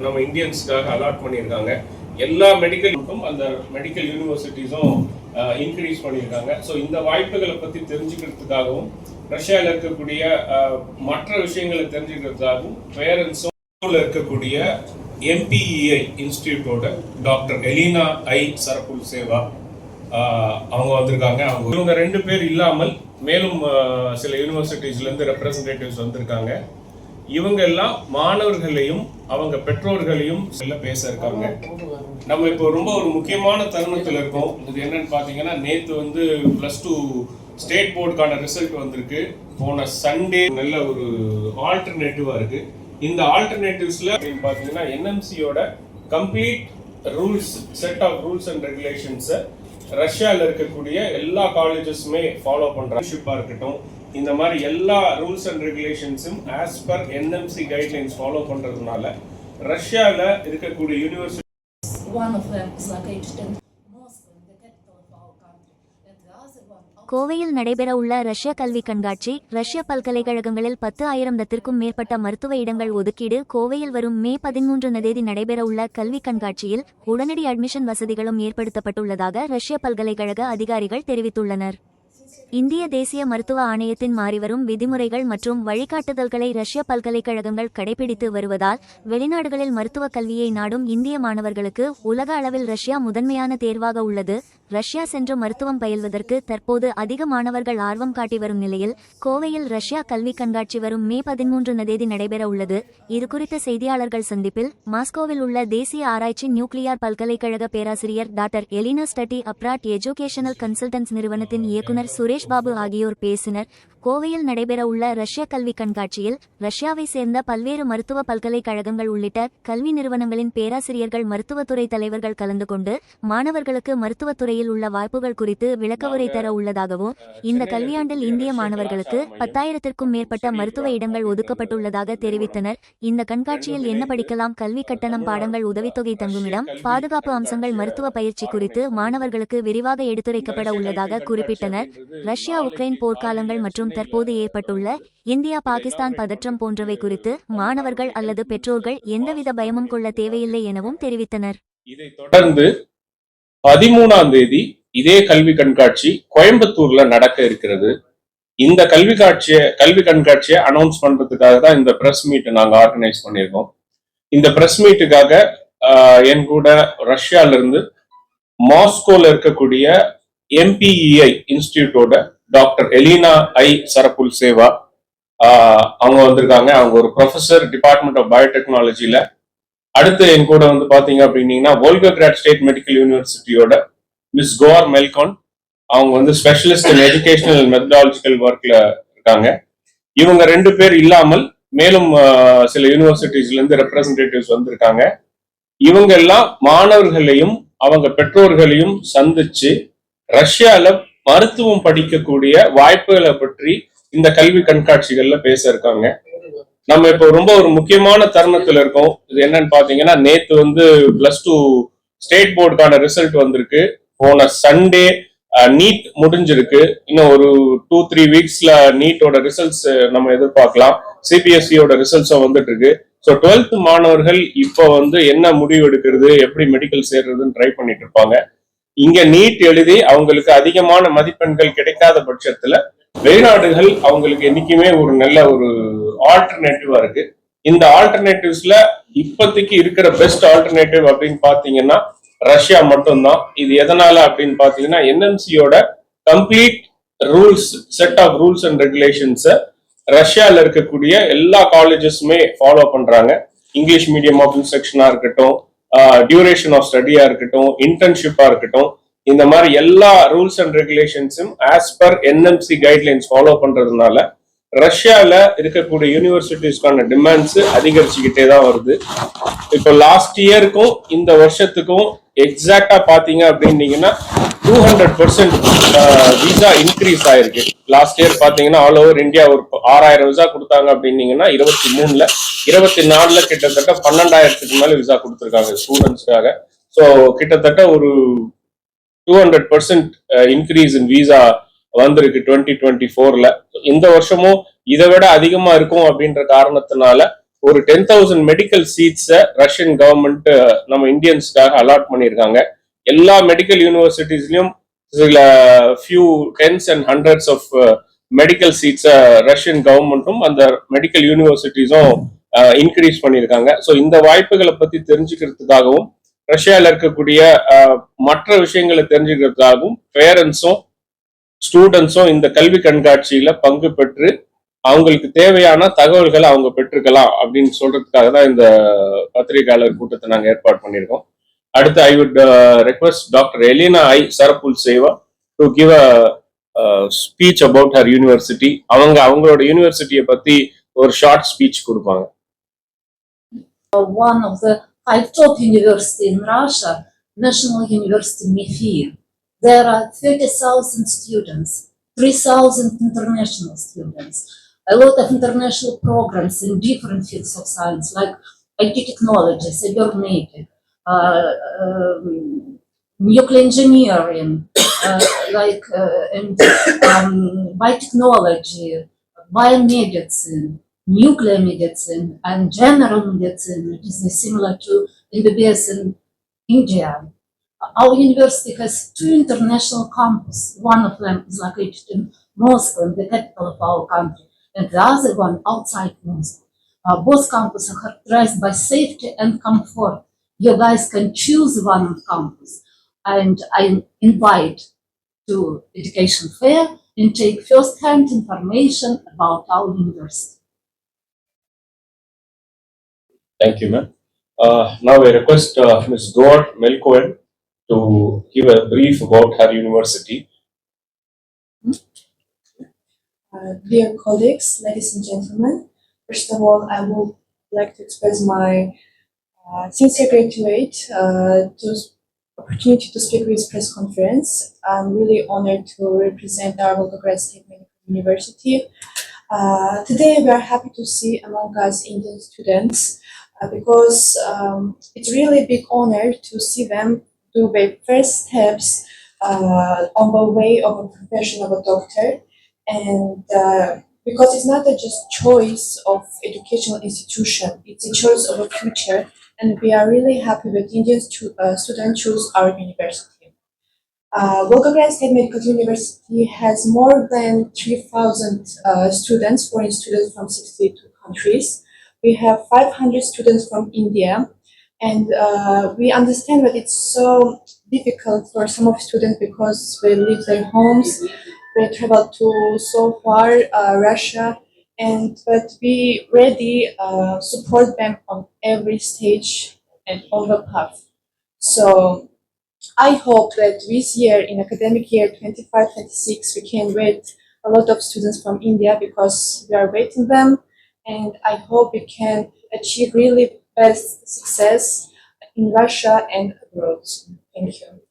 நம்ம இந்தியன்ஸ்க்காக அலாட் பண்ணியிருக்காங்க. எல்லா மெடிக்கலுக்கும் அந்த மெடிக்கல் யூனிவர்சிட்டிஸும் இன்க்ரீஸ் பண்ணியிருக்காங்க. ஸோ இந்த வாய்ப்புகளை பற்றி தெரிஞ்சுக்கிறதுக்காகவும் ரஷ்யாவில் இருக்கக்கூடிய மற்ற விஷயங்களை தெரிஞ்சுக்கிறதுக்காகவும் பேரண்ட்ஸும் இருக்கக்கூடிய MPEI இன்ஸ்டிடியூட்டோட டாக்டர் எலினா ஐ சரப்புல் சேவா அவங்க வந்திருக்காங்க. இவங்க 2 பேர் இல்லாமல் மேலும் சில யூனிவர்சிட்டிஸ்லேருந்து ரெப்ரசன்டேட்டிவ்ஸ் வந்திருக்காங்க. இவங்க எல்லாம் மாணவர்களையும் அவங்க பெற்றோர்களையும் பேச இருக்காங்க. நம்ம இப்போ ரொம்ப ஒரு முக்கியமான தருணத்தில் இருக்கோம். இது என்னன்னு பார்த்தீங்கன்னா, நேற்று வந்து +2 ஸ்டேட் போர்டுக்கான ரிசல்ட் வந்திருக்கு. போன சண்டே நல்ல ஒரு ஆல்டர்னேட்டிவா இருக்கு. இந்த ஆல்டர்னேட்டிவ்ஸ்ல அப்படின்னு பார்த்தீங்கன்னா NMCயோட complete rules, set of rules and ரெகுலேஷன்ஸை ரஷ்யாவில் இருக்கக்கூடிய எல்லா காலேஜஸுமே ஃபாலோ பண்றாங்க. இருக்கட்டும், இந்த மாதிரி எல்லா ரூல்ஸ் அண்ட் ரெகுலேஷன்ஸும் as per NMC guidelines follow பண்றதுனால ரஷ்யாவில் இருக்கக்கூடிய யூனிவர்சிட்டி கோவையில் நடைபெறவுள்ள ரஷ்ய கல்வி கண்காட்சி. ரஷ்ய பல்கலைக்கழகங்களில் 10,000த்திற்கும் மேற்பட்ட மருத்துவ இடங்கள் ஒதுக்கீடு. கோவையில் வரும் மே 13 நடைபெறவுள்ள கல்வி கண்காட்சியில் உடனடி அட்மிஷன் வசதிகளும் ஏற்படுத்தப்பட்டுள்ளதாக ரஷ்ய பல்கலைக்கழக அதிகாரிகள் தெரிவித்துள்ளனர். இந்திய தேசிய மருத்துவ ஆணையத்தின் மாறிவரும் விதிமுறைகள் மற்றும் வழிகாட்டுதல்களை ரஷ்ய பல்கலைக்கழகங்கள் கடைபிடித்து வருவதால் வெளிநாடுகளில் மருத்துவ கல்வியை நாடும் இந்திய மாணவர்களுக்கு உலக அளவில் ரஷ்யா முதன்மையான தேர்வாக உள்ளது. ரஷ்யா சென்று மருத்துவம் பயில்வதற்கு தற்போது அதிக மாணவர்கள் ஆர்வம் காட்டி வரும் நிலையில் கோவையில் ரஷ்யா கல்வி கண்காட்சி வரும் மே 13 நடைபெற உள்ளது. இதுகுறித்த செய்தியாளர்கள் சந்திப்பில் மாஸ்கோவில் உள்ள தேசிய ஆராய்ச்சி நியூக்ளியார் பல்கலைக்கழக பேராசிரியர் doctor Elena study abroad educational consultants நிறுவனத்தின் இயக்குநர் சுரேஷ் பாபு ஆகியோர் பேசினர். கோவையில் நடைபெற உள்ள ரஷ்ய கல்வி கண்காட்சியில் ரஷ்யாவை சேர்ந்த பல்வேறு மருத்துவ பல்கலைக்கழகங்கள் உள்ளிட்ட கல்வி நிறுவனங்களின் பேராசிரியர்கள், மருத்துவத்துறை தலைவர்கள் கலந்து கொண்டு மாணவர்களுக்கு மருத்துவத்துறையில் உள்ள வாய்ப்புகள் குறித்து விளக்கவுரை தர உள்ளதாகவும், இந்த கல்வியாண்டில் இந்திய மாணவர்களுக்கு 10,000த்திற்கும் மேற்பட்ட மருத்துவ இடங்கள் ஒதுக்கப்பட்டுள்ளதாக தெரிவித்தனர். இந்த கண்காட்சியில் என்ன படிக்கலாம், கல்வி கட்டணம், பாடங்கள், உதவித்தொகை, தங்குமிடம், பாதுகாப்பு அம்சங்கள், மருத்துவ பயிற்சி குறித்து மாணவர்களுக்கு விரிவாக எடுத்துரைக்கப்பட உள்ளதாக குறிப்பிட்டனர். ரஷ்யா உக்ரைன் போர்க்காலங்கள் மற்றும் தற்போது ஏற்பட்டுள்ள இந்தியா பாகிஸ்தான் பதற்றம் போன்றவை குறித்து மாணவர்கள் அல்லது பெற்றோர்கள் எந்தவித பயமும் கொள்ள தேவையில்லை எனவும் தெரிவித்தனர். இதைத் தொடர்ந்து 13ஆம் தேதி இதே கல்வி கண்காட்சி கோயம்புத்தூர்ல நடக்க இருக்கிறது. இந்த கல்வி கண்காட்சியை அனௌன்ஸ் பண்றதுக்காக தான் இந்த பிரஸ் மீட் நாங்க ஆர்கனைஸ் பண்ணியிருக்கோம். இந்த பிரஸ் மீட்டுக்காக என் கூட ரஷ்யால இருந்து மாஸ்கோல இருக்கக்கூடிய MPEI இன்ஸ்டிடியூட்டோட டாக்டர் எலினா ஐ சரப்புல் சேவா அவங்க வந்திருக்காங்க. அவங்க ஒரு ப்ரொஃபசர், டிபார்ட்மெண்ட் ஆஃப் பயோடெக்னாலஜில. அடுத்து என் கூட வந்து பாத்தீங்க அப்படின்னீங்கன்னா வோல்கோகிராட் ஸ்டேட் மெடிக்கல் யூனிவர்சிட்டியோட மிஸ் கோர் மெல்கான், அவங்க வந்து ஸ்பெஷலிஸ்ட் இன் எஜுகேஷனல் மெத்தடாலஜிக்கல் ஒர்க்ல இருக்காங்க. இவங்க 2 பேர் இல்லாமல் மேலும் சில யூனிவர்சிட்டிஸ்ல இருந்து ரெப்ரசன்டேட்டிவ்ஸ் வந்திருக்காங்க. இவங்க எல்லாம் மாணவர்களையும் அவங்க பெற்றோர்களையும் சந்திச்சு ரஷ்யால மருத்துவம் படிக்கக்கூடிய வாய்ப்புகளை பற்றி இந்த கல்வி கண்காட்சிகள்ல பேச இருக்காங்க. நம்ம இப்போ ரொம்ப ஒரு முக்கியமான தருணத்துல இருக்கோம். இது என்னன்னு பாத்தீங்கன்னா, நேத்து வந்து +2 ஸ்டேட் போர்டுக்கான ரிசல்ட் வந்திருக்கு. போன சண்டே நீட் முடிஞ்சிருக்கு. இன்னும் ஒரு 2-3 வீக்ஸ்ல நீட்டோட ரிசல்ட்ஸ் நம்ம எதிர்பார்க்கலாம். CBSEயோட ரிசல்ட்ஸும் வந்துட்டு இருக்கு. ஸோ 12th மாணவர்கள் இப்போ வந்து என்ன முடிவு எடுக்கிறது, எப்படி மெடிக்கல் சேர்றதுன்னு ட்ரை பண்ணிட்டு இருப்பாங்க. இங்க நீட் எழுதி அவங்களுக்கு அதிகமான மதிப்பெண்கள் கிடைக்காத பட்சத்துல வெளிநாடுகள் அவங்களுக்கு என்னைக்குமே ஒரு நல்ல ஒரு ஆல்டர்னேட்டிவா இருக்கு. இந்த ஆல்டர்னேட்டிவ்ஸ்ல இப்போதைக்கு இருக்கிற பெஸ்ட் ஆல்டர்னேட்டிவ் அப்படின்னு பாத்தீங்கன்னா ரஷ்யா மட்டும்தான். இது எதனால அப்படின்னு பாத்தீங்கன்னா, NMCயோட complete rules, set of rules and ரெகுலேஷன்ஸை ரஷ்யால இருக்கக்கூடிய எல்லா காலேஜஸுமே ஃபாலோ பண்றாங்க. இங்கிலீஷ் மீடியம் ஆஃப் இன்ஸ்ட்ரக்ஷனா இருக்கட்டும், டியூரேஷன் ஆஃப் ஸ்டடியா இருக்கட்டும், இன்டர்ன்ஷிப்பா இருக்கட்டும், இந்த மாதிரி எல்லா ரூல்ஸ் அண்ட் ரெகுலேஷன்ஸும் as per NMC guidelines follow பண்றதுனால ரஷ்யால இருக்கக்கூடிய யூனிவர்சிட்டிஸ்க்கான டிமாண்ட்ஸ் அதிகரிச்சுக்கிட்டே தான் வருது. இப்போ லாஸ்ட் இயருக்கும் இந்த வருஷத்துக்கும் எக்ஸாக்டா பாத்தீங்க அப்படின்னீங்கன்னா 200% விசா இன்க்ரீஸ் ஆயிருக்கு. லாஸ்ட் இயர் பாத்தீங்கன்னா ஆல் ஓவர் இந்தியா ஒரு 6,000 விசா கொடுத்தாங்க அப்படின்னீங்கன்னா 23ல 24ல கிட்டத்தட்ட 12,000க்கு மேல விசா கொடுத்துருக்காங்க ஸ்டூடெண்ட்ஸ்க்காக. ஸோ கிட்டத்தட்ட ஒரு 200% இன்க்ரீஸ் இன் விசா வந்திருக்கு 2024ல. இந்த வருஷமும் இதை விட அதிகமா இருக்கும் அப்படின்ற காரணத்தினால ஒரு 10,000 மெடிக்கல் சீட்ஸை ரஷ்யன் கவர்மெண்ட் நம்ம இந்தியன்ஸ்க்காக அலாட் பண்ணியிருக்காங்க. எல்லா மெடிக்கல் யூனிவர்சிட்டிஸ்லயும் சில few tens and hundreds of medical சீட்ஸை ரஷ்யன் கவர்மெண்ட்டும் அந்த மெடிக்கல் யூனிவர்சிட்டிஸும் இன்க்ரீஸ் பண்ணியிருக்காங்க. ஸோ இந்த வாய்ப்புகளை பத்தி தெரிஞ்சுக்கிறதுக்காகவும் ரஷ்யாவில் இருக்கக்கூடிய மற்ற விஷயங்களை தெரிஞ்சுக்கிறதுக்காகவும் பேரண்ட்ஸும் ஸ்டூடெண்ட்ஸும் இந்த கல்வி கண்காட்சியில பங்கு பெற்று அவங்களுக்கு தேவையான தகவல்களை அவங்க பெற்றுக்கலாம் அப்படின்னு சொல்றதுக்காக தான் இந்த பத்திரிகையாளர் கூட்டத்தை நாங்கள் ஏற்பாடு பண்ணியிருக்கோம். அடுத்து I would request doctor Elina ஐ சரபுல் சேவா to give a speech about her university. அவங்களோட யூனிவர்சிட்டியை பத்தி ஒரு ஷார்ட் ஸ்பீச் கொடுப்பாங்க. One of the 5 top universities in Russia, National University MIFIR. There are 30,000 students, 3,000 international students, a lot of international programs in different fields of science, like IT technology, cybernetics, nuclear engineering, and biotechnology, biomedicine, nuclear medicine, and general medicine, which is similar to MBBS in India. Our university has 2 international campuses. One of them is located in Moscow, the capital of our country, and the other one outside Moscow. Both campuses are characterized by safety and comfort. You guys can choose one campus, and I invite to education fair and take first-hand information about our university. Thank you, ma'am. Now I request Ms. Dor Melkoen to give a brief about her university. Dear colleagues, ladies and gentlemen, first of all, I would like to express my sincere gratitude to opportunity to speak with press conference. I'm really honored to represent our Volgograd State Medical University. Today, we are happy to see among us Indian students because it's really a big honor to see them do their first steps on the way of a profession of a doctor, and because it's not just choice of educational institution, it's a choice of a future, and we are really happy that Indian students choose our university. Volgograd State Medical University has more than 3,000 students, foreign students from 62 countries. We have 500 students from India, and we understand that it's so difficult for some of students because they leave their homes, they travel to so far Russia, but we really support them on every stage and on the path. So I hope that this year, in academic year 25-26, we can wait a lot of students from India because we are waiting them, and I hope we can achieve really best success in Russia and abroad. Thank you.